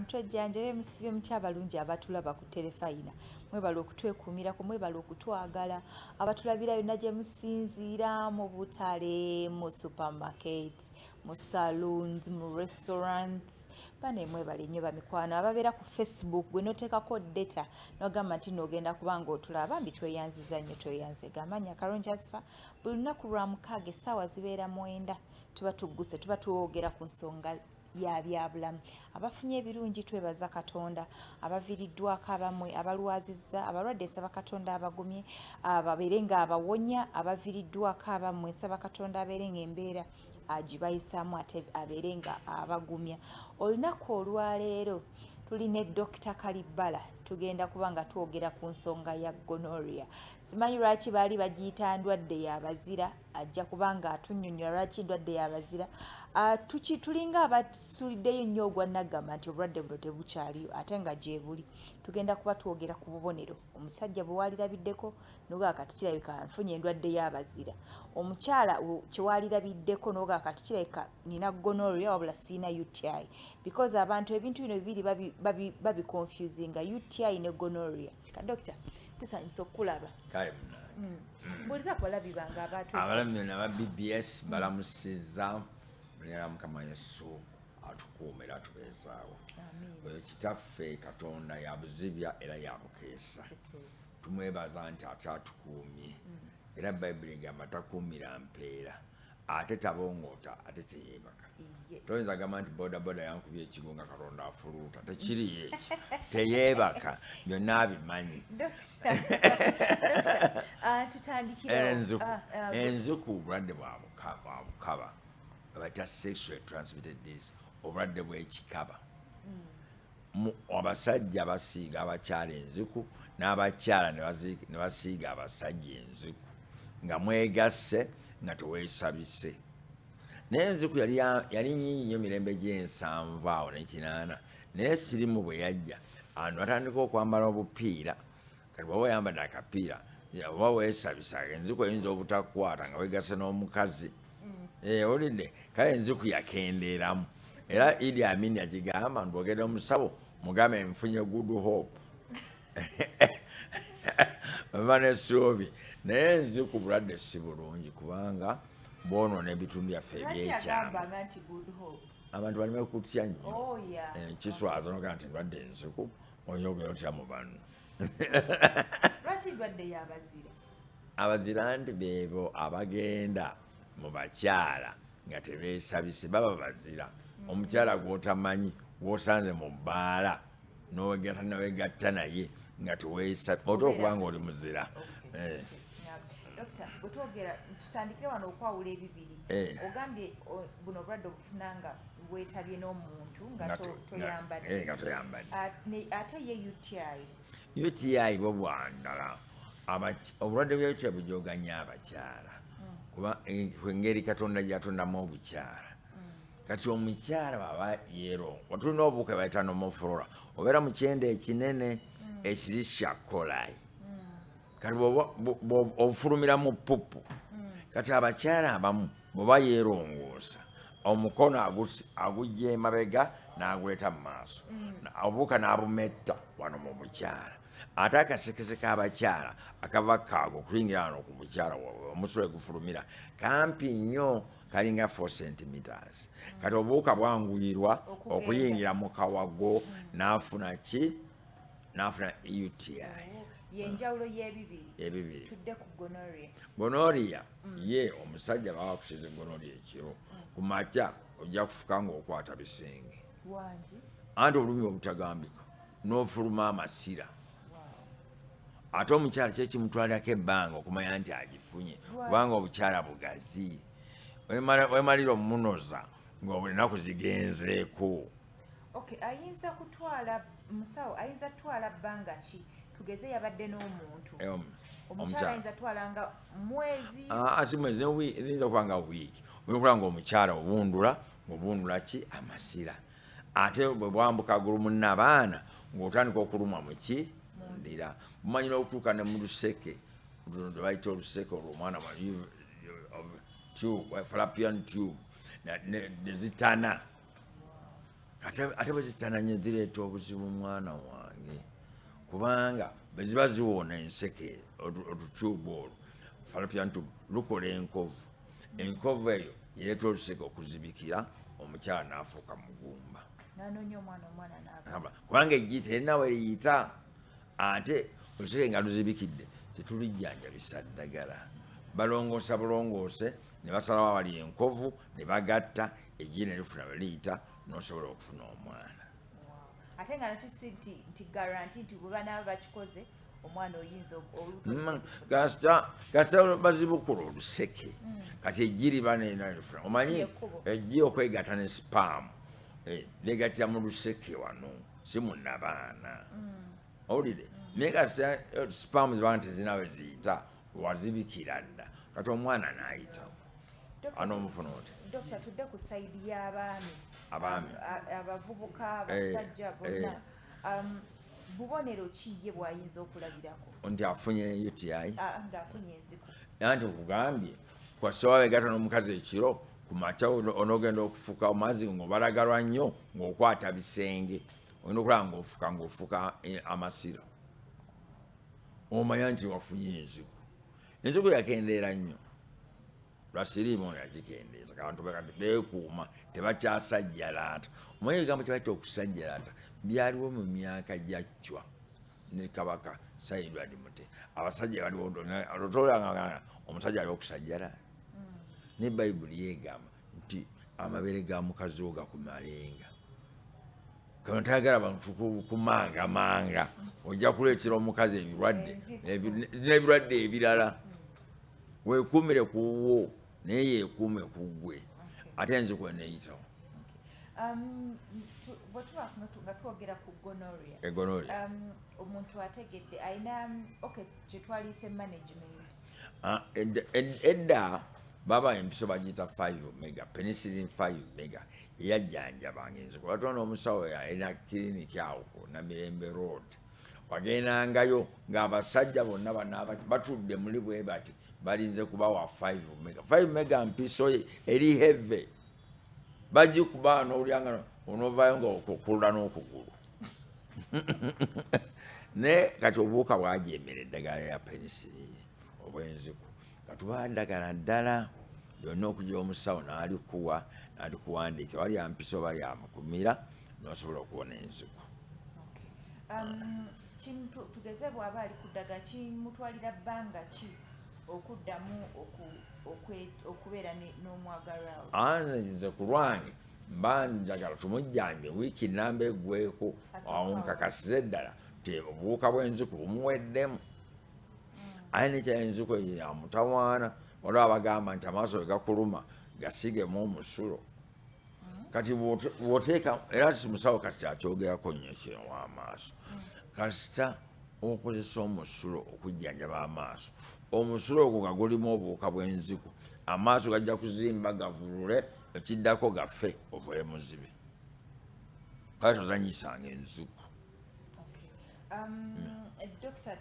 mutwejjanjabe musibe mutya abalungi abatulaba ku telefayina mwebala okutwekuumirako mwebala okutwagala abatulabira yonna gye musinziira mu butale mu supermarkets mu saloons mu restaurants bane mwebala ennyo bamikwano ababeera ku Facebook gwe noteekako data nogamba nti nogenda kubanga otulaba mbi tweyanziza nnyo tweyanzega amanya akalungi asifa buli lunaku lwa mukaaga essaawa zibeera 9 tuba tugguse tuba tuwogera ku nsonga ya byabulamu abafunye ebirungi twebaza Katonda abaviiriddwako abamwe abalwazizza abalwadde saba Katonda abagumye ababeere nga abawonya abaviiriddwako abamwe saba Katonda abeere nga embeera agibayisaamu ate abeere nga abagumya olunaku olwaleero tuline Dr. Kalibala tugenda kubanga twogera ku nsonga ya gonorrhea simanyi lwaki baali bagiyita ndwadde y'abazira ajja kubanga atunnyonnyola lwaki ndwadde y'abazira tulinga abasuliddeyo nnyo ogwa Nagamba nti obulwadde buno tebukyaliyo ate nga gye buli tugenda kuba twogera ku bubonero omusajja bwe waalirabiddeko noga kati kirabika nfunye endwadde y'abazira omukyala kye waalirabiddeko noga kati kirabika nina gonorrhea wabula siina UTI because abantu ebintu bino bibiri babiconfusinga UTI ne gonorrhea Dr. tusanyusa okulaba mbuliza kwalabibanga abalami aba BBS balamusizza mulira Mukama Yesu atukuumira atubeezaawo kitaffe Katonda yabuzibya era yabukeesa tumwebaza nti akyatukuumye era Bayibuli egamba takuumira mpeera ate tabongoota ate teyeebaka toyinza gamba nti bodaboda yankubye ekigo nga Katonda afuluuta tekiri eki teyeebaka byonna abimanyi enziku obulwadde bwabukaba babayita sexually transmitted disease obulwadde bw'ekikaba abasajja basiiga abakyala enziku n'abakyala ne basiiga abasajja enziku nga mwegasse nga teweesabise n'enziku yali nnyingi nnyo mirembe gy'ensanvu awo n'ekinaana naye sirimu bwe yajja abantu batandika okwambala obupiira kati bw'oba oyambadde akapiira oba weesabisa enziku eyinza obutakwata nga weegasse n'omukazi olidde kale enziku yakendeeramu era Idi Amin yagigamba ndwogedde omusabo mugambe nfunye good hope baba n'essuubi naye enziku bulwadde si bulungi kubanga bwonoona ebitundu byaffe ebyekyama abantu balime kutya nnyo kiswaza noga nti ndwadde enziku oyogera otya mu banno abazira nti beebo abagenda mu bakyala nga tebeesabise baba bazira omukyala gw'otamanyi gw'osanze mu bbaala n'owegatta naye nga teweesabise ota okuba nga oli muzira Dr. Gutogera tutandikire wano okwawula ebibiri ogambye buno obulwadde obufunanga bwetabye n'omuntu nga toyambadde ate ye UTI bwo bwandala obulwadde bwa UTI bujoganya abakyala kuba engeri Katonda gyatondamu obukyala kati omukyala baba yeerongo tulina obuwuka bayita nomoflora obeera mu kyenda ekinene ekiri shakolai kati obufulumira mu pupu kati abakyala abamu bweba yeerongoosa omukono agujja emabega n'aguleeta mu maaso obuwuka n'abumetta wano mu bukyala ate akasekese k'abakyala akava kaago okuyingira wano ku bukyala omusolo gufulumira kampi nnyo kalinga 4 centimeters kati obuwuka bwanguyirwa okuyingira mu kawago n'afuna ki n'afuna UTI yenjawulo y'ebibiri tudde ku gonorrhea ye omusajja bawakusize gonorrhea ekiro ku makya ojja kufuka ng'okwata bisenge anti obulumi obutagambika n'ofuluma amasira ate omukyala kyekimutwalirako ebbanga okumanya nti agifunye kubanga obukyala bugazi wemalira omunoza ng'obulenaku zigenzeeko ayinza kutwala musawo ayinza kutwala bbanga ki tugeze yabadde n'omuntu omukyala ayinza twalanga mwezi si mwezi eyinza kuba nga wiiki oyinza nga omukyala ng'obundula ki amasira ate bwe bwambuka gulumu n'abaana ng'otandika okulumwa muki mundira bumanyi n'okutuuka ne mu luseke luno tebayita oluseke olw'omwana fallopian tube nezitana ate bwe zitananye zireeta obuzibu mwana wange kubanga bwe ziba ziwoona enseke otutyubu olwo falopia ntubu lukola enkovu eyo yereeta oluseke okuzibikira omukyala n'afuuka mugumba kubanga eggi terinawe liyita ate oluseke nga luzibikidde tetulijjanjabisa ddagala balongoosa bulongoose ne basalawo awali enkovu ne bagatta eggi ne lifuna we liyita n'osobola okufuna omwana ate nga nakyo si nti garanti nti bwe banaaba bakikoze omwana oyinza kasita bazibukula oluseke kati eggi liba nelifuna omanyi eggi okwegatta ne spaamu negatira mu luseke wano si munnabaana owulire naye kasita spaamu ziba nti zinawe ziyita wazibikira dda kati omwana n'ayitawo anoomufuna oti dokita tudde ku sayidi y'abaami abavubuka abasajja bonna bubonero ki ye bw'ayinza okulabirako nti afunye UTI ng'afunye enziku anti okugambye kwasoba begatta n'omukazi ekiro ku makya onoogenda okufuka omazzi ng'obalagalwa nnyo ng'okwata bisenge olina okulaba ng'ofuka amasiro omanya nti wafunye enziku yakendeera nnyo lwasiriimu ono yagikendeeza abantu bekati beekuuma tebakyasajjalaata omanyi ebigambo kyebaita okusajjalaata byaliwo mu myaka gyacwa ne kabaka Obulwadde Mute abasajja baliwo tolanga omusajja ali okusajjalaata ne bayibuli yeegamba nti amabere ga mukazi wo gakumalenga kano tayagala bantu kumangamanga ojja kuleetera omukazi n'ebirwadde ebirala weekuumire ku wo naye yeekuume ku ggwe ate enziku eneeyitawo bwe tuba nga twogera ku gonorrhea omuntu ategedde ayina kye twaliise management edda baba empiso bagiyita 5 mega penicillin 5 mega eyajjanjabanga enziku lwatona omusawo yalina kiriniki awo ku Namirembe Road wagendangayo ng'abasajja bonna batudde muli bwe bati balinze kubawa 5 mega mpiso eri heve bagikuba n'olyanga onovayo ng'okukulula n'okugulu ne kati obuuka bwajemera eddagala ya penicillin obwenziku katuba ddagala ddala lyonna okugira omusawo n'alikuwa n'alikuwandiika wali ampiso bali amukumira n'osobola okuwona enziku tugeze bw'aba ali ku ddagala kimutwalira bbanga ki okuddamu okubeera n'omwagalwawe nze ku lwange mba njagala tumujjambye wiiki namba eggweko nkakasize ddala ti obuwuka bw'enziku bumuweddemu aye nekyenziku eyo yamutawaana waliwo abagamba nti amaaso we gakuluma gasigemu omusulo kati bw'oteeka era si musawo kasita akyogerako nnyo kyew'amaaso kasita okozesa omusulo okujjanjaba amaaso omusulo ogwo nga gulimu obuwuka bw'enziku amaaso gajja kuzimba gavulule ekiddako gaffe ovule muzibe kale tozanyisanga enziku dokita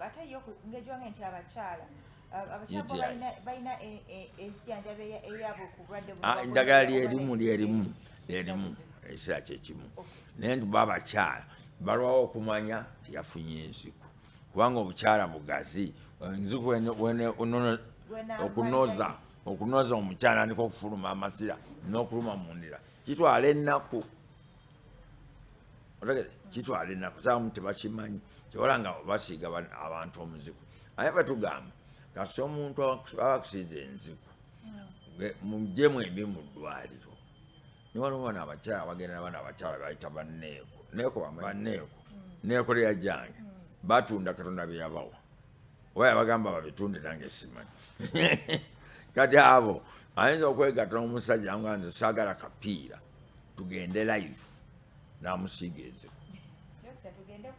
ate yo ngejwange nti abakyala balina ezijanjaba eyabwe ku bulwadde eddagala lyerimu ekiseera kyekimu naye nti abakyala balwawo okumanya tiyafunye enziku kubanga obukyala bugazi enziku okunoza omukyala andika okufuluma amasira n'okuluma mundira kitwala ennaku kitwala ennaku saamu tebakimanyi kyobola nga basiiga abantu omuziku aye batugamba kasita omuntu abakusiiza enziku mujjemu embi mu ddwaliro niwaliwo bana abakyala bagenda nabana abakyala bayita banneeko lyajjange batunda katonda byeyabawa oba yabagamba babitunde nange simanyi kati abo ayinza okwegatta n'omusajja nga nze saagala kapiira tugende live n'amusiiga enziku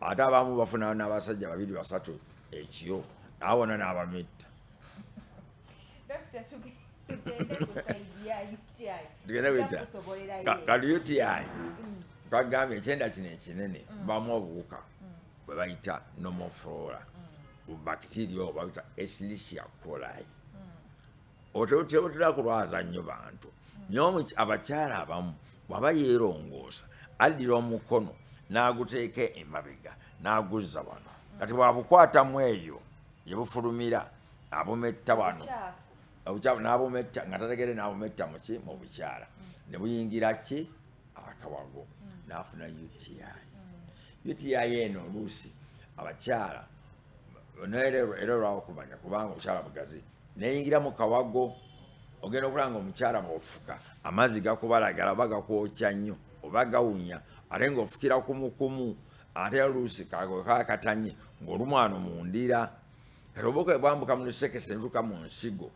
ate abamu bafunayo n'abasajja 2-3 ekiro naye bona n'abamitta kati UTI twagambye ekyenda kino ekinene bamu obuwuka bwe bayita nomoflora bacteria oba bayita Escherichia coli otera kulwaza nnyo bantu naye abakyala abamu bwaba yeerongoosa addira omukono n'aguteeka emabega n'aguzza wano kati bwabukwatamu eyo yebufulumira abumetta wano obucaafu n'abumetta nga tategere n'abumetta muki mu bukyala ne buyingira ki akawago n'afuna UTI eno oluusi abakyala era olwakumanya kubanga obukyala bugazi neyingira mu kawago ogenda okulanga omukyala bw'ofuka amazzi gakubalagala oba gakwokya nnyo oba gawunya ate ng'ofukira kumukumu ate oluusi kakatanye ng'olumwano mu ndira kati obuuka bwambuka mu lusekese ntuuka mu nsigo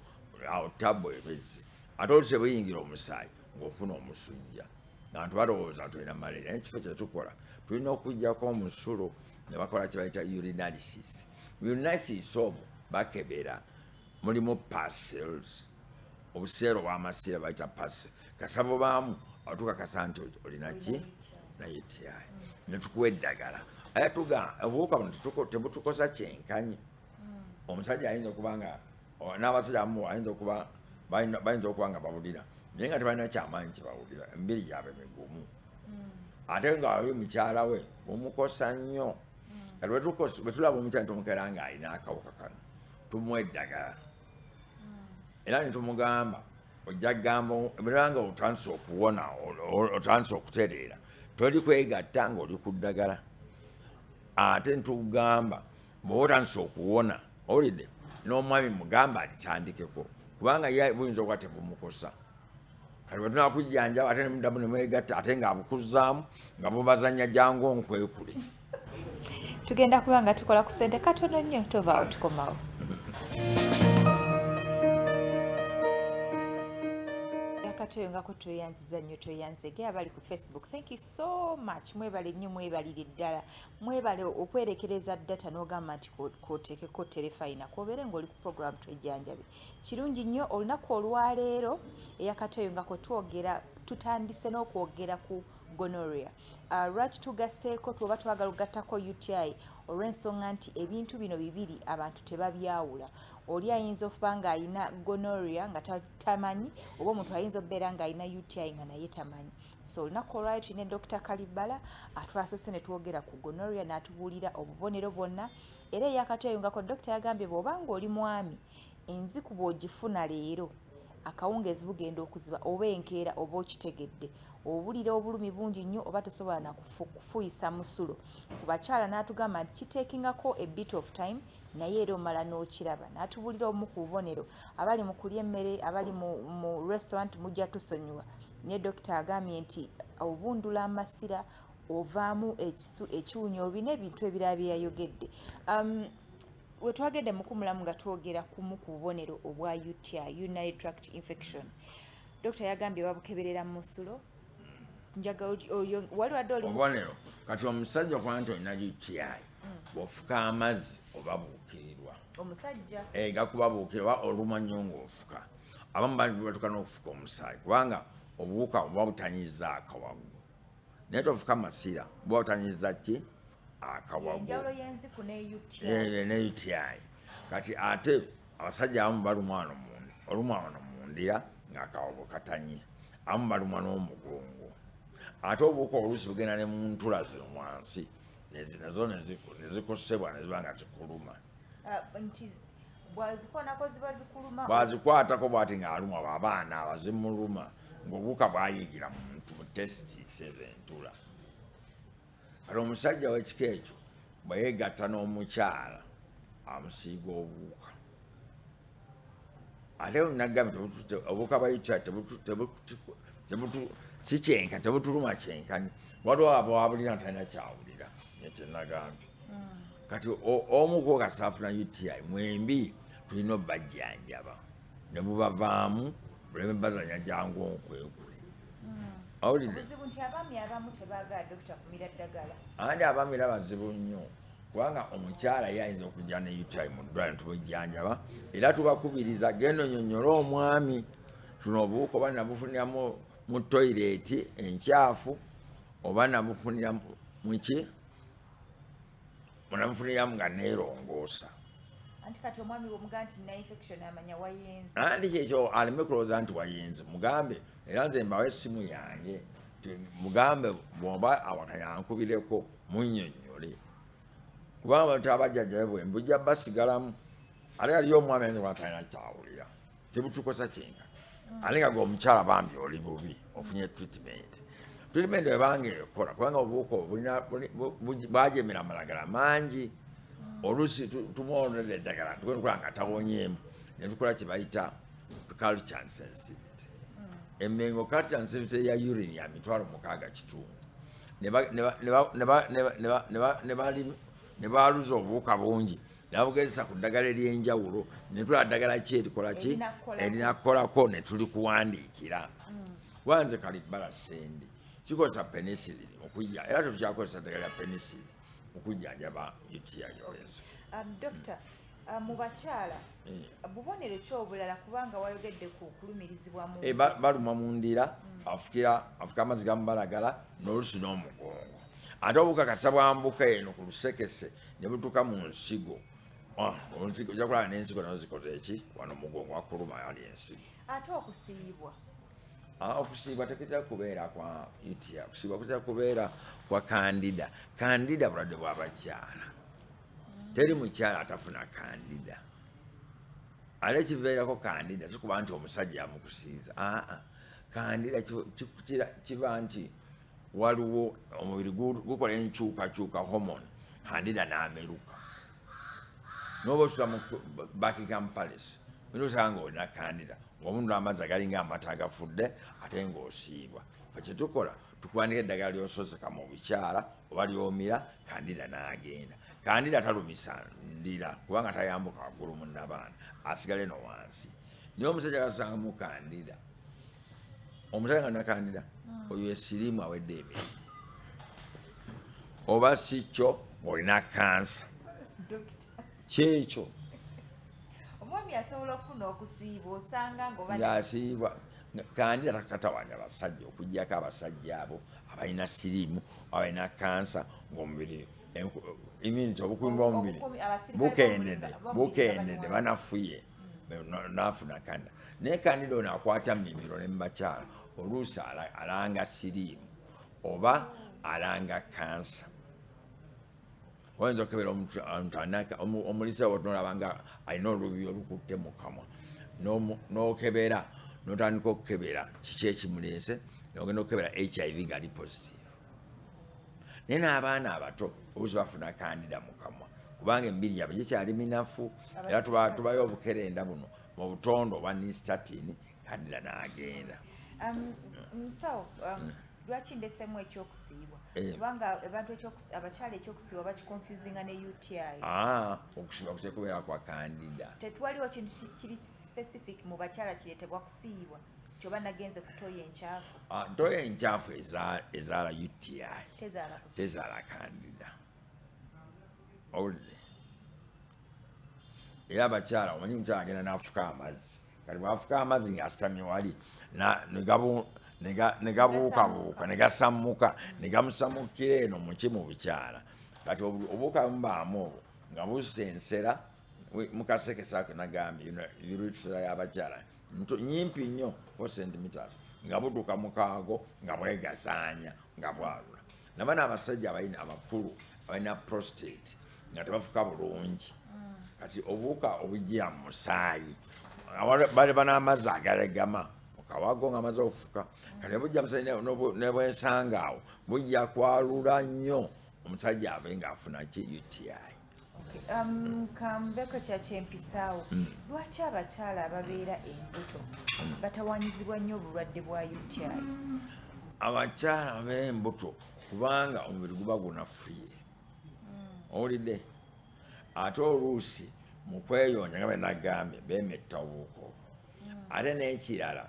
awo tabbo ebezze ate oluusi buyingira omusaayi ng'ofuna omusujja abantu balowooza tulina malaria nekifo kyetukola tulina okuggyako omusulo ne bakola kye bayita urinalysis omwo bakebera mulimu parcels obuseero bw'amasira bayita parcel kasabo baamu abatukakasa nti olina ki na UTI netukuwa eddagala ate obuwuka buno tebutukosa kyenkanyi omusajja ayinza okuba nga n'abasajja abamu bayinza okuba nga bawulira naye nga tebalina kyamaanyi kyebawulira emibiri gyabwe migumu ate nga wali mukyala we bumukosa nnyo kati bwetulaba omukyala tumukera nga alina akawuka kano tumuwa eddagala era netumugamba ojja kugamba ebiranga otandise okuwona otandise okutereera toli kwegatta nga oli ku ddagala ate ntugamba bw'oba otandise okuwona owulidde n'omwami mugamba alitandikeko kubanga ye buyinza okuba tebumukosa kati bwe tunakujjanjaba ate nemuddamu nemwegatta ate ng'abukuzaamu nga bubazanya jangu onkwekule tugenda kuba nga tukola ku ssente katono nnyo tovaawo tukomawo akatoyongako tweyanziza nnyo tweyanzege abali ku Facebook thank you so much mwebale nnyo mwebalire ddala mwebale okwerekereza data n'ogamba nti kwoteekeko terefayina kobeere ng'oli ku program twejjanjabe kirungi nnyo olunaku olwaleero eyakatoyongako tutandise n'okwogera ku gonorrhea lwaki tugasseeko tuba twagala okugattako UTI olw'ensonga nti ebintu bino bibiri abantu tebabyawula oli ayinza okuba ng'alina gonorrhea nga tamanyi oba omuntu ayinza okubeera ng'alina UTI nga naye tamanyi so olunaku olwali tulina Dr. Kalibala atwasose ne twogera ku gonorrhea n'atubuulira obubonero bwonna era eyakatoyongako Dr. yagambye bw'oba ng'oli mwami enziku bw'ogifuna leero akawungezi bugenda okuziba oba enkeera oba okitegedde obulira obulumi bungi nnyo oba tosobola na kufuyisa musulo ku bakyala n'atugamba nti kiteekingako a bit of time naye era omala n'okiraba n'atubulira omu ku bubonero abali mu kulya emmere abali mu restaurant mujja tusonyiwa naye dokita agambye nti obundula amasira ovaamu ekiwunya obina ebintu ebirala bye yayogedde we twagedde mukumulamu nga twogera kumu ku bubonero obwa UTI urinary tract infection dokita yagambye babukeberera mu musulo wali wadde oli obubonero kati omusajja okuba nti olina UTI bw'ofuka amazzi oba buukirirwa omusajja gakuba buukirirwa oluma nnyo ng'ofuka abamu batuka n'okufuka omusaayi kubanga obuwuka buba butanyiza akawagu naye tofuka masira buba butanyiza ki akawagu enjawulo y'enziku ne UTI kati ate abasajja abamu balumwa wano mu ndira ng'akawagu katanye abamu balumwa n'omugongo ate obuwuka oluusi bugenda ne mu ntula zino wansi nazo nezikosebwa neziba nga zikuluma nti bwazikonako ziba zikuluma bwazikwatako bwati ng'alumwa abaana abazimuluma ng'obuwuka bwayigira mu testis ez'entula kati omusajja w'ekika ekyo bwe yeegatta n'omukyala amusiiga obuwuka ate nagambye obuwuka bwayitira sikyenka tebutuluma kyenkani waliwo abawabulira ntalina kyawulira nekyenagambye kati omuko kasaafuna UTI mwembi tulina obbajjanjaba ne bubavaamu buleme bazanya jangu onkwekule awulidde andi abamira bazibu nnyo kubanga omukyala yayinza okujja ne UTI mu ddwaliro tubujjanjaba era tubakubiriza genda onyonyola omwami tuno obuwuka oba nabufunira mu toyireeti enkyafu oba nabufunira muki munamufuniramu nga neerongoosa anti kati omwami bw'omugaa nti nina infection amanya wayenze anti kyekyo aleme kulowooza nti wayenze mugambe era nze mbawo essimu yange mugambe bw'oba awakayankubireko munnyonnyole kubanga abantu abajjajjabe bwe mbujja basigalamu ate aliyo omwami ayinza kuba talina kyawulira tebutukosa kyenka ate nga g'omukyala bambi oli bubi ofunye treatment ebanga ekola kubanga obuuka bwajemera amalagala mangi oluusi tumwonera eddagala tukola nga tawonyeemu ne tukola kye bayita culture and sensitivity emmengo culture and sensitivity ya urine ya 600 ne baaluza obuwuka bungi nabugezesa ku ddagala ery'enjawulo ne tula ddagala ki erikola ki erinakukolako ne tuli kuwandiikira wanze kalibbala sende kikozesa penicillin okujja era tetukyakozesa ddagala ya penicillin okujjanjaba UTI yowenza. Doctor, mu bakyala bubonero ki obulala kubanga wayogedde ku kulumirizibwa mu baluma mu ndira afuka amazzi gamubalagala n'oluusi n'omugongo ate obukakasa bwambuka eno ku lusekese ne butuuka mu nsigo ojja kulaba n'ensigo nazo zikoze eki wano mugongo wakuluma ali ensigo. Ate okusiibwa okusiibwa tekitera kubeera kwa UTI, okusiibwa kutera kubeera kwa kandida. Kandida bulwadde bw'abakyala, teri mukyala atafuna kandida. Ale kiveerako kandida kikuba nti omusajja amukusiiza. Kandida kiva nti waliwo omubiri gukola enkyukakyuka hormone, kandida n'ameruka n'oba osula mu Buckingham Palace oyinza nga olina kandida ng'omuntu amazzi agalinga amata agafudde ate ng'osiibwa. Ffe kye tukola tukuwanira eddagala ly'osozeka mu bukyala oba lyomira kandida n'agenda. Kandida talumisa ndira kubanga tayambuka waggulu munnabaana asigale no wansi. Naye omusajja gasanga mu kandida, omusajja nga nakandida oyo esirimu awedde emirimu oba si kyo ng'olina kansa kyekyo omwami asobola okufuna okusiibwa osanga ng'asiibwa. Kandida tatawanya basajja okuggyako abasajja abo abalina siriimu abalina kansa ng'omubiri immunity obukuumi bw'omubiri bukendedde banafuye nafuna kandida. Naye kandida ono akwata mmimiro ne mubakyala oluusi alanga siriimu oba alanga kansa. Oyinza okebera omulisa otunolaba nga alina olubi olukutte mu kamwa n'okebera n'otandika okukebera kiki ekimuleese n'ogenda okukebera HIV ng'ali positive. Naye n'abaana abato oluusi bafuna kandida mu kamwa kubanga emibiri yabwe gikyali minafu era tubayo obukerenda buno mu butondo obwa nistatini kandida n'agenda. Musawo lwaki ndesemu ekyokusiibwa kubanga abantu abakyala ekyokusiibwa bakikonfusinga ne UTI. Okusiibwa kuteekubeera kwa kandida. Tetuwaliwo kintu kiri specific mu bakyala kireetebwa kusiibwa kyoba nagenze kutoya enkyafu. Ntoya enkyafu ezaala UTI tezaala kandida. Owulire era abakyala omanyi mukyala agenda n'afuka amazzi kati bwafuka amazzi ng'asitamye wali ne gabuukabuuka ne gasammuka ne gamusammukira eno muki mu bukyala kati obuuka bumubaamu obwo nga busensera mu kasekesa ako nagambye urethra y'abakyala nyimpi nnyo 4 centimeters nga butuuka mu kaago nga bwegasaanya nga bwalula. Nabana abasajja abalina abakulu abalina prostate nga tebafuka bulungi kati obuuka obujja mu musaayi bali ban'amazzi agalegama mukawago nga amaze okufuka kati bujja musaayi ne bwensanga awo bujja kwalula nnyo omusajja abe ng'afuna ki UTI. Kambeko kya kyempisaawo lwaki abakyala ababeera embuto batawanyizibwa nnyo obulwadde bwa UTI? Abakyala ababeera embuto kubanga omubiri guba gunafuye. Owulidde ate oluusi mu kweyonja nga bwe nagambye beemetta obuuka obwo. Ate n'ekirala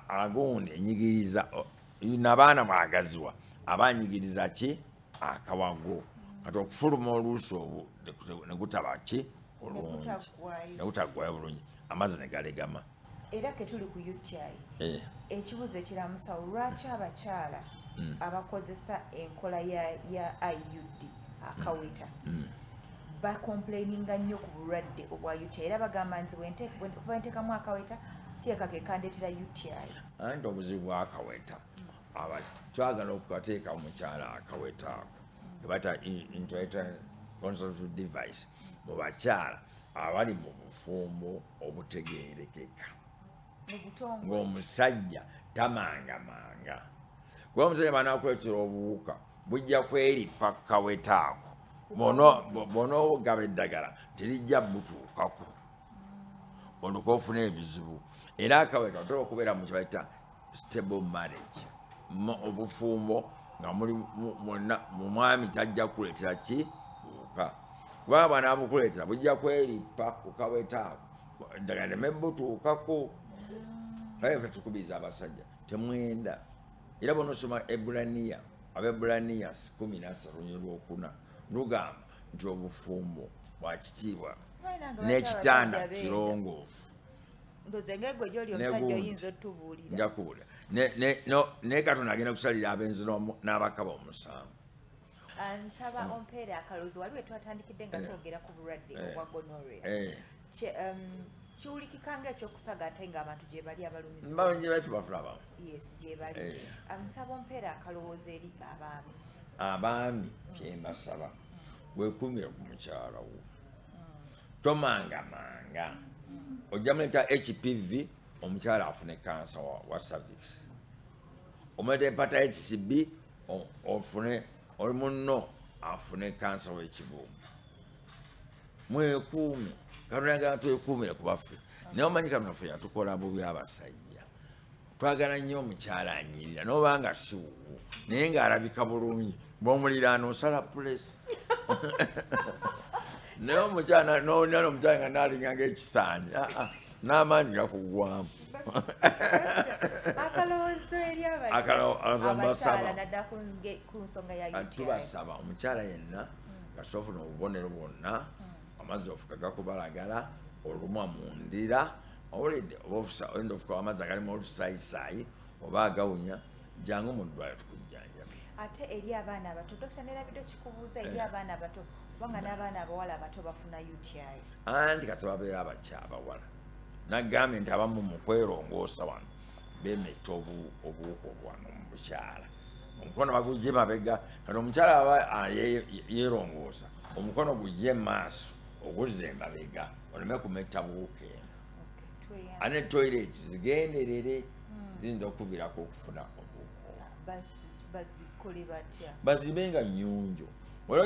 agundi enyigiriza nabaana bwagaziwa abanyigiriza ki akawago kati okufuluma oluusi obwo ne gutaba ki bulungi ne gutaggwayo bulungi amazzi ne galegama. Era ke tuli ku UTI ekibuuzo ekiramusawo lwaki abakyala abakozesa enkola ya IUD akaweta bakomplaininga nnyo ku bulwadde obwa UTI era bagamba nti bwenteekamu akaweta kyeka ke kandeetera UTI. Anti obuzibu bw'akaweta twagala okukateeka omukyala akaweta ako kebata intrauterine contraceptive device mu bakyala abali mu bufumbo obutegeerekeka ng'omusajja tamangamanga kuba omusajja banakuleetera obuwuka bujja kweripa kaweta ako bonoogaba eddagala terijja butuukako oluka ofuna ebizibu era akaweta otera okubeera mu kibaita stable marriage obufumbo nga muli mu mwami tajja kuleetera ki buuka kuba bwanaabukuleetera bujja kweripa ku kaweta ako eddagala leme butuukako kale ffe tukubiriza abasajja temwenda era bonosoma ebulaniya abebulaniya 13:4 lugamba nti obufumbo bwakitiibwa n'ekitanda kirongoofu njakubuulira naye Katonda agenda kusalira abenzi n'abakaba omusango. Nsaba ompeere akaloozi waliwo twatandikidde nga twogera ku bulwadde obwa gonorrhea. Kiwulikika ng'ekyokusaga ate ng'abantu gye bali abalumizibwa. Gye bali tubafulaba. Yes, gye bali. Nsaba ompeere akalowoozo eri abaami. Abaami kye mbasaba weekuumire ku mukyala wo. Tomangamanga. Ojja muleeta HPV omukyala afune kansa wa cervix. Omuleeta hepatitis B ofune oli munno afune kansa w'ekibumba. Mwekuume. Katonda yagala twekuumire ku baffe. Naye omanyi Katonda ffe yatukola bubi abasajja. Twagala nnyo omukyala anyirira n'obanga si wuwu naye ng'alabika bulungi bw'omuliraano osala pulesi. Naye omukyala n'olina n'omukyala nga naalinga ng'ekisanja n'amaanyi gakuggwamu. Akalowoozo eri abakyala naddala ku nsonga ya UTI. Tubasaba omukyala yenna kasoofu n'obubonero bwonna amazzi ofuka gakubalagala olumwa mu ndira owulidde oba oyinza ofuka amazzi agalimu olusayisayi oba agawunya jangu mu ddwaliro tukujjanjabe. Ate eri abaana abato Dr. nerabidde kikubuuza eri abaana abato kubanga n'abaana abawala abato bafuna UTI. Anti kati babeera abakyabawala nagambye nti abamu mu kwerongoosa wano beemetta obuwuka obwano mu bukyala omukono bagugye mabega kati omukyala aba yeerongoosa omukono gugye maaso oguzza emabega oleme kumetta buwuka eno. Ane toilet zigenderere ziyinza okuviirako okufuna obuwuka. Bazikole batya? Bazibenga nnyunju. Wala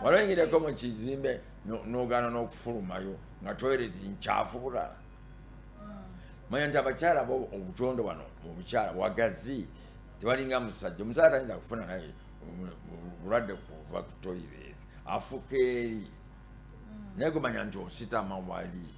oyingireko mu kizimbe n'ogaana n'okufulumayo nga toilet nkyafu bulala. Manya nti abakyala obutondo wano mu bukyala bwagazi tebalinga musajja. Omusajja tayinza kufuna naye bulwadde kuva ku toilet afuka eri naye gumanya nti ositama wali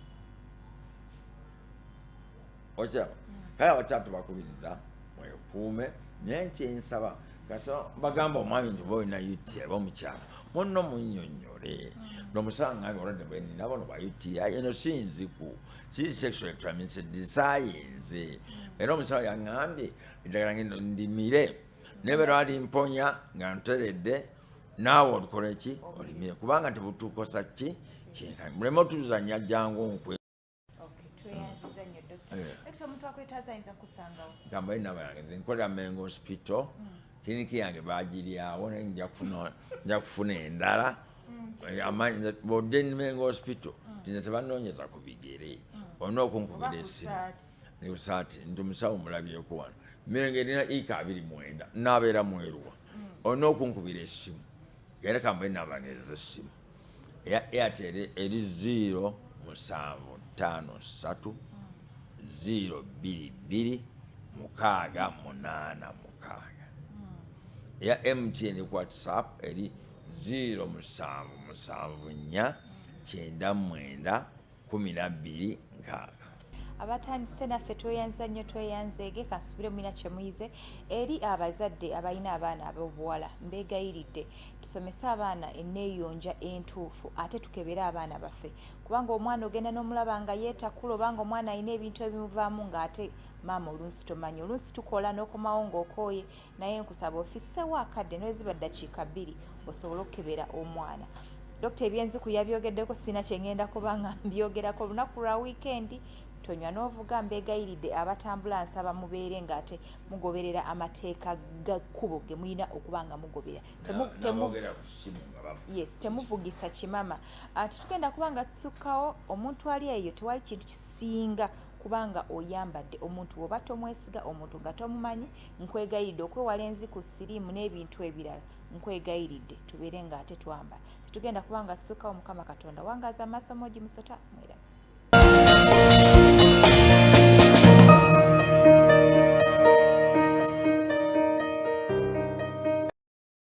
okyaba kale abakyala tubakubiriza mwekuume naye nkyensaba kasa bagamba omwami nti oba olina UTI oba omukyala munno munnyonnyole nomusanga ngambe olwadde bwenina bono bwa UTI eno si nziku si sexual transmitted science. Era omusawo yaŋŋambye eddagala ndimire nebeera alimponya nga nteredde naawe olikola ki olimire kubanga tebutukosa ki kyenkani muleme otuzanya jangu nkwe. Tweyanziza nnyo Dr. omuntu akwetaaza ayinza kusangawo gamba eri naba yange nze nkolera Mengo Hospital kiriniki yange bagiryawo naye nja kufuna endala bodde ni Mengo Hospital tinze tebanoonyeza ku bigere olina okunkubira essimu nibusaati nti omusawo mulabyeko wano Mengo erina ika 29 naabeera mweruwa olina okunkubira essimu era kamba eri naba yange essimu eya Airtel eri 07553 022 686. Eya MTN WhatsApp eri 07774 999 12 6. Abatandise naffe tweyanza nnyo tweyanzeege kasubire mwina kyemuyize eri abazadde abalina abaana ab'obuwala mbeegayiridde tusomese abaana enneeyonja entuufu ate tukebere abaana baffe kubanga omwana ogenda n'omulaba nga yeetakula obanga omwana alina ebintu ebimuvaamu ng'ate maama oluusi tomanyi oluusi tukola n'okomawo ng'okooye naye nkusaba ofissewo akadde n'eziba ddakiika 2 osobole okukebera omwana. Dr. Byenziku yabyogeddeko sina kye ngenda kubanga mbyogerako olunaku lwa wiikendi tonywa n'ovuga. Mbeegayiridde abatambula nsaba mubeere ng'ate mugoberera amateeka ga kkubo ge mulina okuba nga mugobera. Yes, temuvugisa kimama. Tetugenda kuba nga tusukkawo omuntu ali eyo, tewali kintu kisinga kubanga oyambadde omuntu oba tomwesiga, omuntu nga tomumanyi. Nkwegayiridde okwewala enziku, siriimu n'ebintu ebirala. Nkwegayiridde tubeere ng'ate twambala. Tetugenda kuba nga tusukkawo. Mukama Katonda wangaaza amaaso mogi musota mwera.